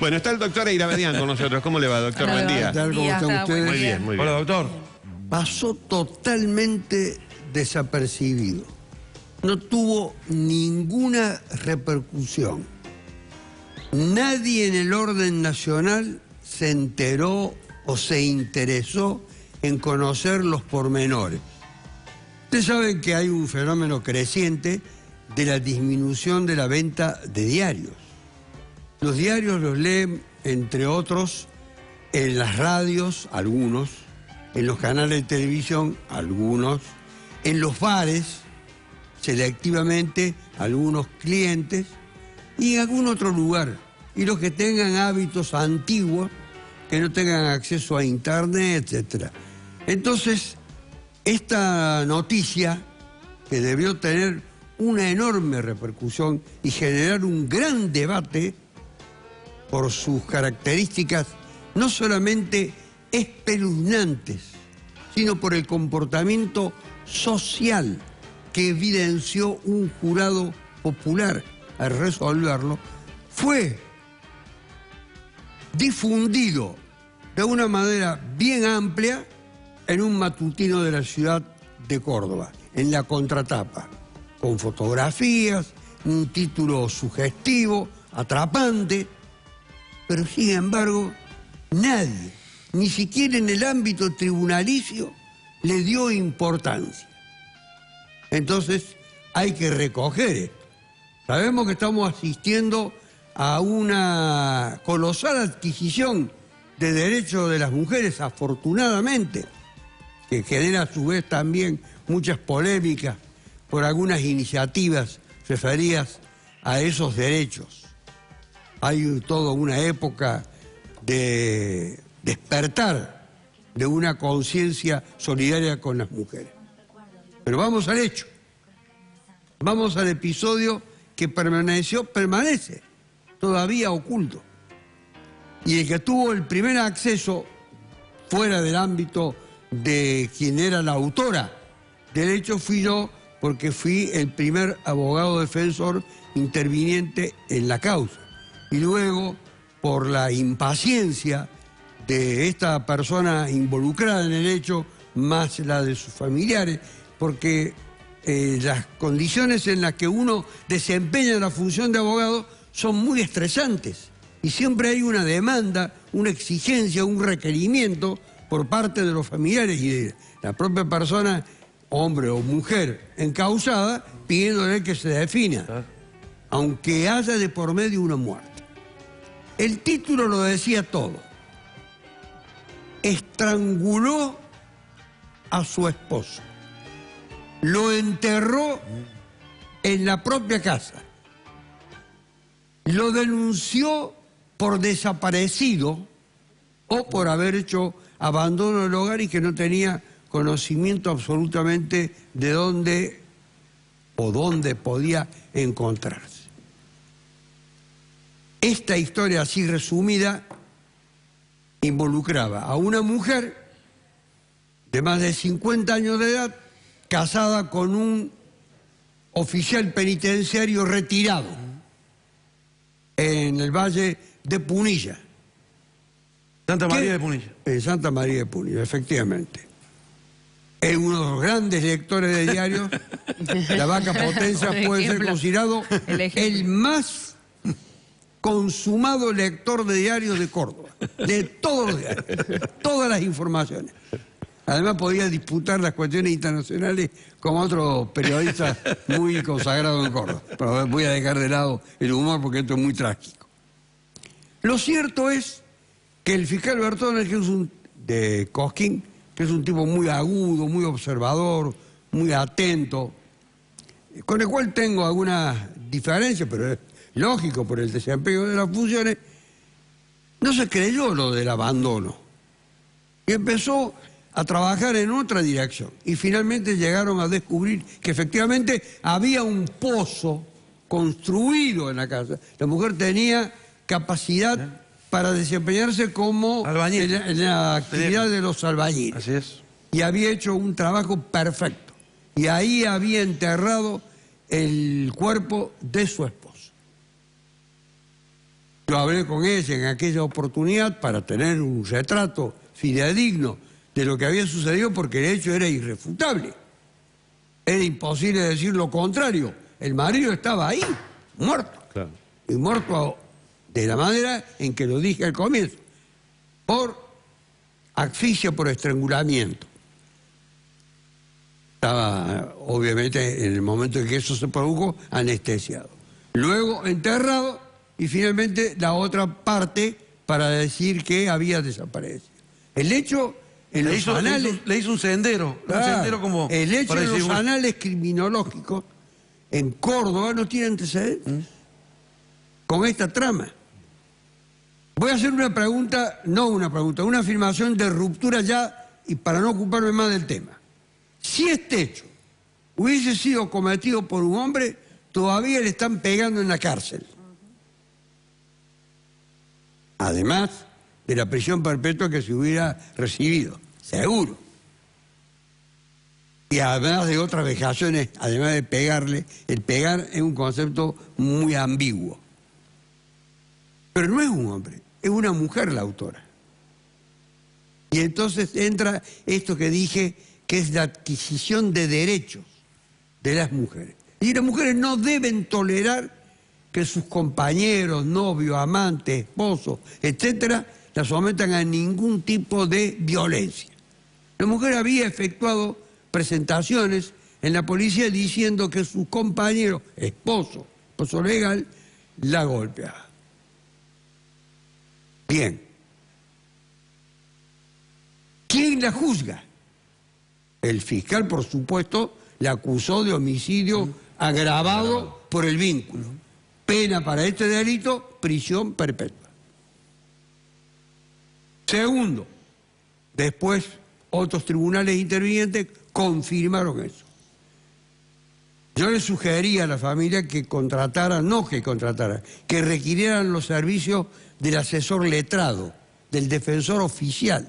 Bueno, está el doctor Eiravedian con nosotros. ¿Cómo le va, doctor? Buen día. ¿Qué tal? ¿Cómo están ustedes? Muy bien, muy bien. Hola, doctor. Pasó totalmente desapercibido. No tuvo ninguna repercusión. Nadie en el orden nacional se enteró o se interesó en conocer los pormenores. Ustedes saben que hay un fenómeno creciente de la disminución de la venta de diarios. Los diarios los leen, entre otros, en las radios, algunos, en los canales de televisión, algunos, en los bares, selectivamente, algunos clientes, y en algún otro lugar. Y los que tengan hábitos antiguos, que no tengan acceso a internet, etc. Entonces, esta noticia, que debió tener una enorme repercusión y generar un gran debate por sus características no solamente espeluznantes, sino por el comportamiento social que evidenció un jurado popular al resolverlo, fue difundido de una manera bien amplia en un matutino de la ciudad de Córdoba, en la contratapa, con fotografías, un título sugestivo, atrapante, pero sin embargo nadie, ni siquiera en el ámbito tribunalicio, le dio importancia. Entonces hay que recoger esto. Sabemos que estamos asistiendo a una colosal adquisición de derechos de las mujeres, afortunadamente, que genera a su vez también muchas polémicas por algunas iniciativas referidas a esos derechos. Hay toda una época de despertar de una conciencia solidaria con las mujeres. Pero vamos al hecho. Vamos al episodio que permanece todavía oculto. Y el que tuvo el primer acceso fuera del ámbito de quien era la autora del hecho fui yo, porque fui el primer abogado defensor interviniente en la causa. Y luego, por la impaciencia de esta persona involucrada en el hecho, más la de sus familiares, porque las condiciones en las que uno desempeña la función de abogado son muy estresantes y siempre hay una demanda, una exigencia, un requerimiento por parte de los familiares y de la propia persona, hombre o mujer encausada, pidiéndole que se defina, aunque haya de por medio una muerte. El título lo decía todo. Estranguló a su esposo. Lo enterró en la propia casa. Lo denunció por desaparecido o por haber hecho abandono del hogar y que no tenía conocimiento absolutamente de dónde o dónde podía encontrarse. Esta historia así resumida involucraba a una mujer de más de 50 años de edad, casada con un oficial penitenciario retirado en el Valle de Punilla. Santa María de Punilla. En Santa María de Punilla, efectivamente. Es uno de los grandes lectores de diarios. La Vaca Potenza puede ser considerado el más consumado lector de diarios de Córdoba, de todos los diarios, todas las informaciones. Además podía disputar las cuestiones internacionales con otro periodista muy consagrado en Córdoba. Pero voy a dejar de lado el humor porque esto es muy trágico. Lo cierto es que el fiscal Bertones, que es de Cosquín, que es un tipo muy agudo, muy observador, muy atento, con el cual tengo algunas diferencias, pero es lógico por el desempeño de las funciones, no se creyó lo del abandono y empezó a trabajar en otra dirección y finalmente llegaron a descubrir que efectivamente había un pozo construido en la casa. La mujer tenía capacidad para desempeñarse como albañil en la actividad de los albañiles. Así es. Y había hecho un trabajo perfecto. Y ahí había enterrado el cuerpo de su esposo. Yo hablé con ella en aquella oportunidad para tener un retrato fidedigno de lo que había sucedido, porque el hecho era irrefutable. Era imposible decir lo contrario. El marido estaba ahí, muerto. Claro. Y muerto de la manera en que lo dije al comienzo, por asfixia por estrangulamiento. Estaba, obviamente, en el momento en que eso se produjo, anestesiado. Luego enterrado y finalmente la otra parte para decir que había desaparecido. El hecho en los anales... Le hizo un sendero, Claro, un sendero como... el hecho para en decir, los anales criminológicos en Córdoba no tiene antecedentes con esta trama. Voy a hacer una pregunta, una afirmación de ruptura ya, y para no ocuparme más del tema. Si este hecho hubiese sido cometido por un hombre, todavía le están pegando en la cárcel. Además de la prisión perpetua que se hubiera recibido, seguro. Y además de otras vejaciones, además de pegarle, el pegar es un concepto muy ambiguo. Pero no es un hombre, es una mujer la autora. Y entonces entra esto que dije, que es la adquisición de derechos de las mujeres. Y las mujeres no deben tolerar que sus compañeros, novios, amantes, esposos, etcétera, la sometan a ningún tipo de violencia. La mujer había efectuado presentaciones en la policía diciendo que sus compañeros, esposo legal, la golpeaban. Bien. ¿Quién la juzga? El fiscal, por supuesto, la acusó de homicidio agravado por el vínculo. Pena para este delito, prisión perpetua. Segundo, después otros tribunales intervinientes confirmaron eso. Yo le sugería a la familia que contrataran, que requirieran los servicios del asesor letrado, del defensor oficial,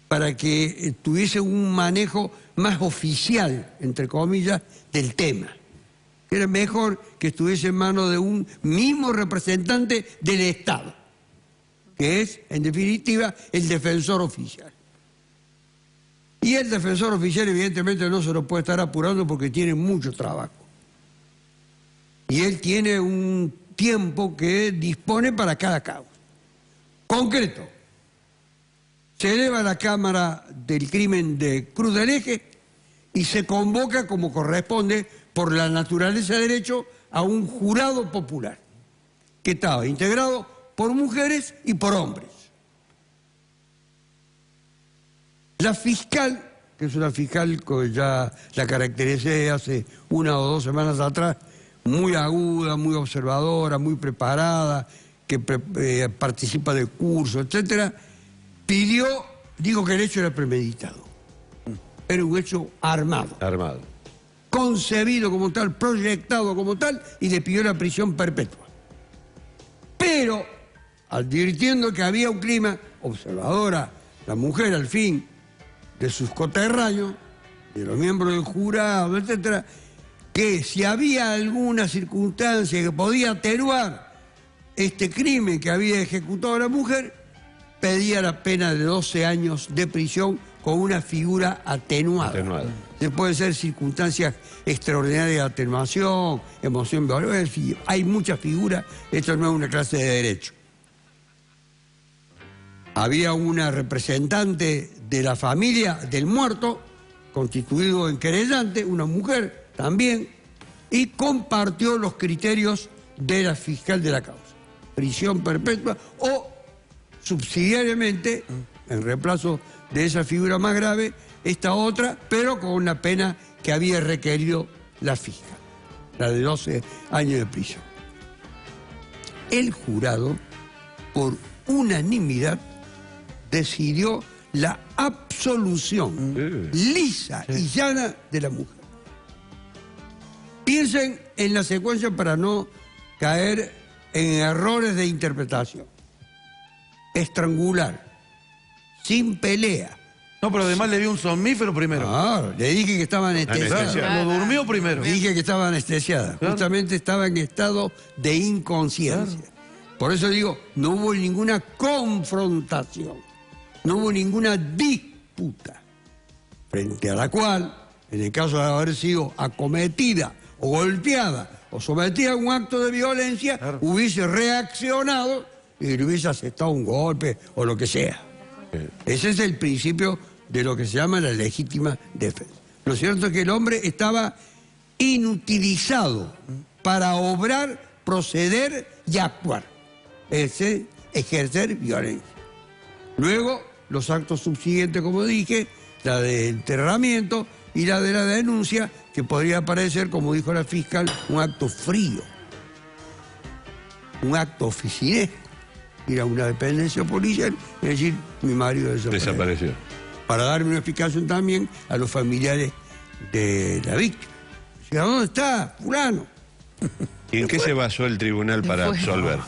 para que tuviese un manejo más oficial, entre comillas, del tema. Era mejor que estuviese en manos de un mismo representante del Estado, que es, en definitiva, el defensor oficial. Y el defensor oficial, evidentemente, no se lo puede estar apurando porque tiene mucho trabajo. Y él tiene un tiempo que dispone para cada causa. Concreto. Se eleva a la Cámara del Crimen de Cruz del Eje y se convoca, como corresponde, por la naturaleza de derecho, a un jurado popular, que estaba integrado por mujeres y por hombres. La fiscal, que es una fiscal que ya la caractericé hace 1 o 2 semanas atrás, muy aguda, muy observadora, muy preparada, que participa de cursos, etcétera, dijo que el hecho era premeditado. Era un hecho armado. Armado. Concebido como tal, proyectado como tal, y le pidió la prisión perpetua. Pero, advirtiendo que había un clima, observadora, la mujer al fin, de sus coterráneos, de los miembros del jurado, etcétera, que si había alguna circunstancia que podía atenuar este crimen que había ejecutado la mujer, pedía la pena de 12 años de prisión con una figura atenuada. Pueden ser circunstancias extraordinarias de atenuación, emoción violenta, hay muchas figuras, esto no es una clase de derecho. Había una representante de la familia del muerto, constituido en querellante, una mujer también, y compartió los criterios de la fiscal de la causa. Prisión perpetua o, subsidiariamente, en reemplazo de esa figura más grave, esta otra, pero con una pena que había requerido la fiscal, la de 12 años de prisión. El jurado, por unanimidad, decidió la absolución lisa y llana de la mujer. Piensen en la secuencia para no caer en errores de interpretación. Estrangular, sin pelea. No, pero además le dio un somnífero primero. Ah, le dije que estaba anestesiada. Lo durmió primero. Le dije que estaba anestesiada. Claro. Justamente estaba en estado de inconsciencia. Claro. Por eso digo, no hubo ninguna confrontación, no hubo ninguna disputa, frente a la cual, en el caso de haber sido acometida o golpeada o sometida a un acto de violencia, claro, hubiese reaccionado y le hubiese aceptado un golpe o lo que sea. Ese es el principio de lo que se llama la legítima defensa. Lo cierto es que el hombre estaba inutilizado para obrar, proceder y actuar. Es ejercer violencia. Luego, los actos subsiguientes, como dije, la de enterramiento y la de la denuncia, que podría parecer, como dijo la fiscal, un acto frío, un acto oficinesco. Ir a una dependencia policial y decir, mi marido desapareció. Para darme una explicación también a los familiares de la víctima. ¿A dónde está fulano? ¿Y en qué se basó el tribunal para absolver?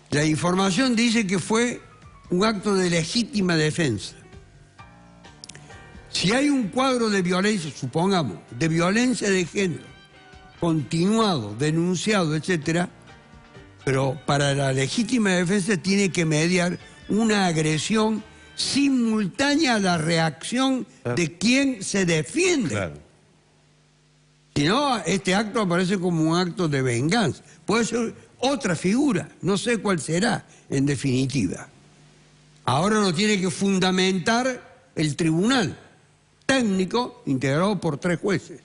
La información dice que fue un acto de legítima defensa. Si hay un cuadro de violencia, supongamos, de violencia de género, continuado, denunciado, etcétera, pero para la legítima defensa tiene que mediar una agresión simultánea a la reacción de quien se defiende. Claro. Si no, este acto aparece como un acto de venganza. Puede ser otra figura, no sé cuál será, en definitiva. Ahora lo tiene que fundamentar el tribunal técnico integrado por 3 jueces,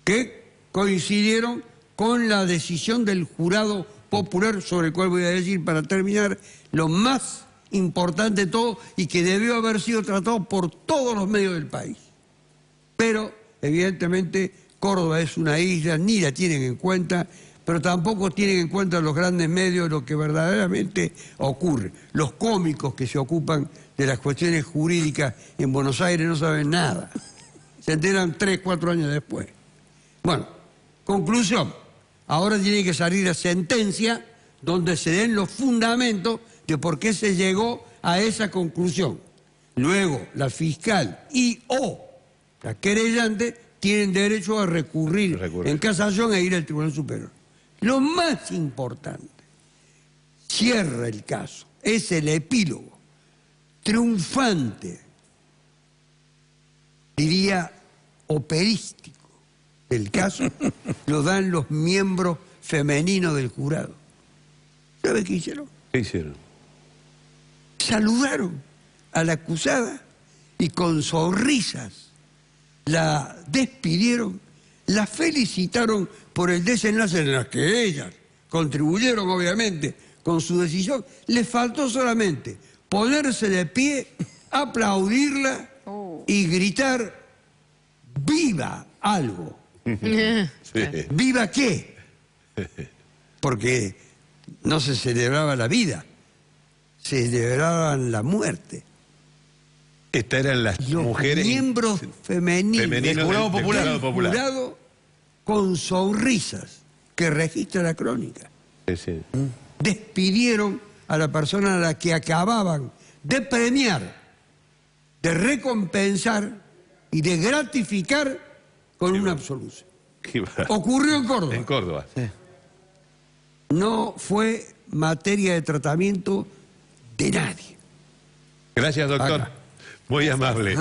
que coincidieron con la decisión del jurado popular, sobre el cual voy a decir, para terminar, lo más importante de todo y que debió haber sido tratado por todos los medios del país. Pero, evidentemente, Córdoba es una isla, ni la tienen en cuenta, pero tampoco tienen en cuenta los grandes medios lo que verdaderamente ocurre. Los cómicos que se ocupan de las cuestiones jurídicas en Buenos Aires no saben nada. Se enteran 3, 4 años después. Bueno, conclusión. Ahora tiene que salir la sentencia donde se den los fundamentos de por qué se llegó a esa conclusión. Luego, la fiscal y o la querellante tienen derecho a recurrir en casación e ir al Tribunal Superior. Lo más importante, cierra el caso, es el epílogo, triunfante, diría operístico del caso, lo dan los miembros femeninos del jurado. ¿Sabe qué hicieron? ¿Qué hicieron? Saludaron a la acusada y con sonrisas la despidieron, la felicitaron por el desenlace en el que ellas contribuyeron obviamente con su decisión. Les faltó solamente ponerse de pie, aplaudirla y gritar ¡viva algo! Sí. ¿Viva qué? Porque no se celebraba la vida, se celebraban la muerte. Estas eran las mujeres... miembros femeninos del jurado popular. Jurado con sonrisas que registra la crónica. Sí, sí. Despidieron a la persona a la que acababan de premiar, de recompensar y de gratificar con una absolución. Ocurrió en Córdoba. En Córdoba. Sí. No fue materia de tratamiento de nadie. Gracias, doctor. Acá. Muy amable.